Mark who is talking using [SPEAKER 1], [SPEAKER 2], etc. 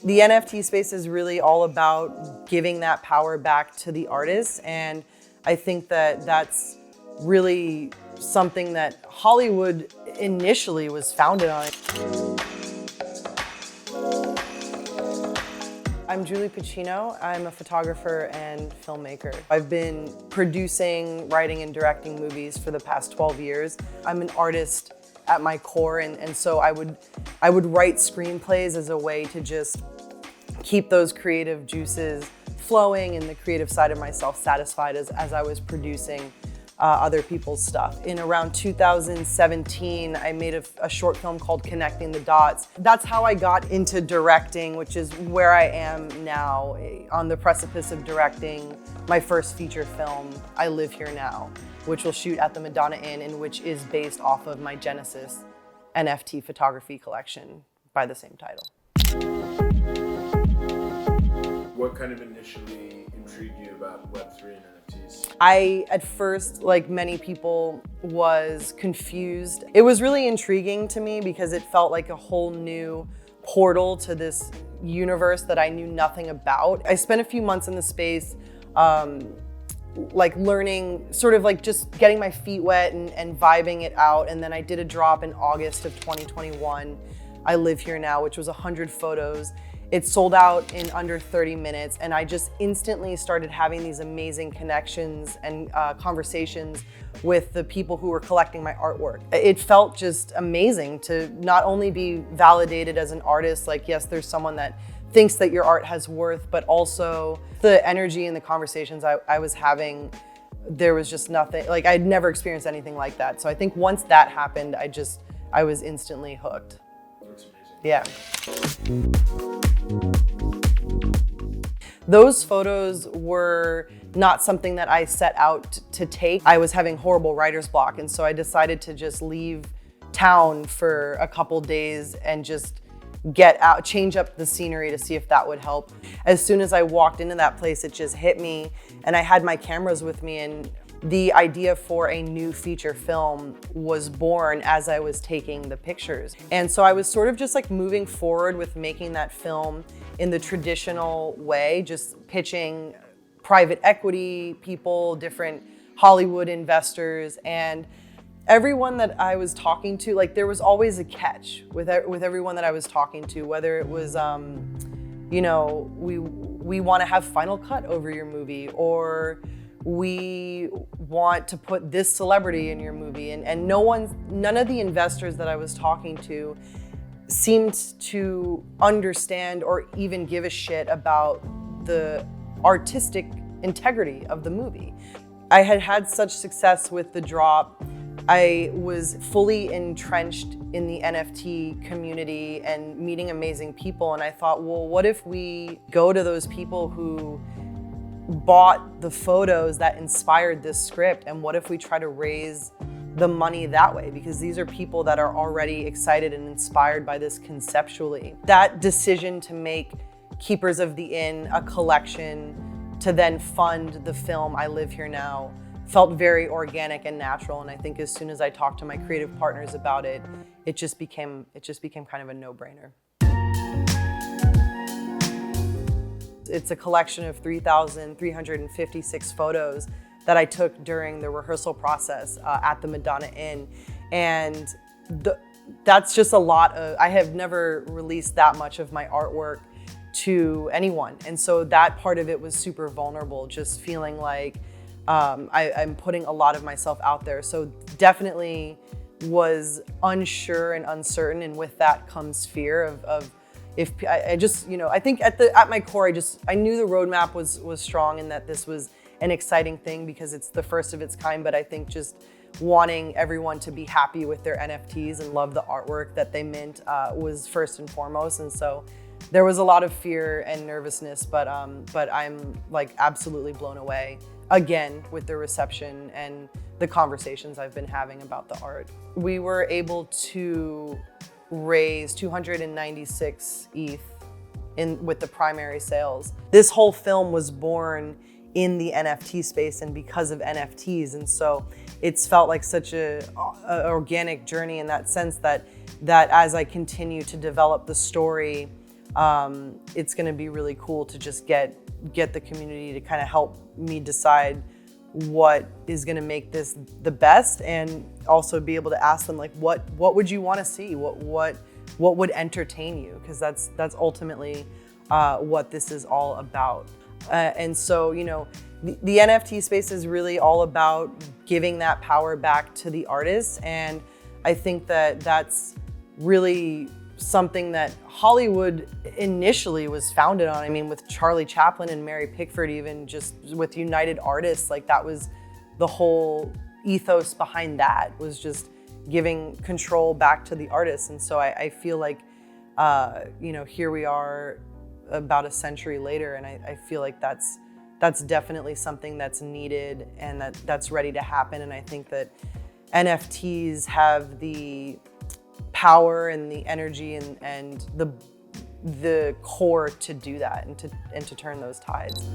[SPEAKER 1] The NFT space is really all about giving that power back to the artists, and I think that that's really something that Hollywood initially was founded on. I'm Julie Pacino. I'm a photographer and filmmaker. I've been producing, writing, and directing movies for the past 12 years. I'm an artist at my core, and so I would write screenplays as a way to just keep those creative juices flowing and the creative side of myself satisfied as I was producing other people's stuff. In around 2017, I made a short film called Connecting the Dots. That's how I got into directing, which is where I am now, on the precipice of directing my first feature film, I Live Here Now, which will shoot at the Madonna Inn, and which is based off of my Genesis NFT photography collection by the same title.
[SPEAKER 2] What kind of initially intrigued you about Web3 and NFTs?
[SPEAKER 1] I, at first, like many people, was confused. It was really intriguing to me because it felt like a whole new portal to this universe that I knew nothing about. I spent a few months in the space, like learning, sort of like just getting my feet wet and vibing it out. And then I did a drop in August of 2021, I Live Here Now, which was 100 photos. It sold out in under 30 minutes, and I just instantly started having these amazing connections and conversations with the people who were collecting my artwork. It felt just amazing to not only be validated as an artist, like yes, there's someone that thinks that your art has worth, but also the energy and the conversations I was having, there was just nothing, like I'd never experienced anything like that. So I think once that happened, I was instantly hooked.
[SPEAKER 2] That's amazing.
[SPEAKER 1] Yeah. Those photos were not something that I set out to take. I was having horrible writer's block, and so I decided to just leave town for a couple days and just get out, change up the scenery to see if that would help. As soon as I walked into that place, it just hit me, and I had my cameras with me, and the idea for a new feature film was born as I was taking the pictures. And so I was sort of just like moving forward with making that film in the traditional way, just pitching private equity people, different Hollywood investors, and everyone that I was talking to, like there was always a catch with everyone that I was talking to, whether it was, you know, we want to have final cut over your movie, or we want to put this celebrity in your movie, and none of the investors that I was talking to seemed to understand or even give a shit about the artistic integrity of the movie. I had had such success with the drop. I was fully entrenched in the NFT community and meeting amazing people, and I thought, well, what if we go to those people who bought the photos that inspired this script, and what if we try to raise the money that way? Because these are people that are already excited and inspired by this conceptually. That decision to make Keepers of the Inn a collection to then fund the film I Live Here Now felt very organic and natural, and I think as soon as I talked to my creative partners about it, it just became kind of a no-brainer. It's a collection of 3,356 photos that I took during the rehearsal process at the Madonna Inn. And that's just a lot of, I have never released that much of my artwork to anyone. And so that part of it was super vulnerable, just feeling like I'm putting a lot of myself out there. So definitely was unsure and uncertain, and with that comes fear of if I just, you know, I think at my core, I knew the roadmap was strong and that this was an exciting thing because it's the first of its kind, but I think just wanting everyone to be happy with their NFTs and love the artwork that they mint was first and foremost. And so there was a lot of fear and nervousness, but I'm like absolutely blown away again with the reception and the conversations I've been having about the art. We were able to raise 296 ETH with the primary sales. This whole film was born in the NFT space and because of NFTs, and so it's felt like such a organic journey in that sense that as I continue to develop the story it's going to be really cool to just get the community to kind of help me decide what is going to make this the best, and also be able to ask them like, what would you want to see? What would entertain you? Because that's ultimately what this is all about. And so, you know, the NFT space is really all about giving that power back to the artists. And I think that that's really something that Hollywood initially was founded on. I mean, with Charlie Chaplin and Mary Pickford, even just with United Artists, like that was the whole ethos behind that, was just giving control back to the artists. And so I feel like, you know, here we are about a century later, and I feel like that's definitely something that's needed and that's ready to happen. And I think that NFTs have the power and the energy and the core to do that, and to turn those tides.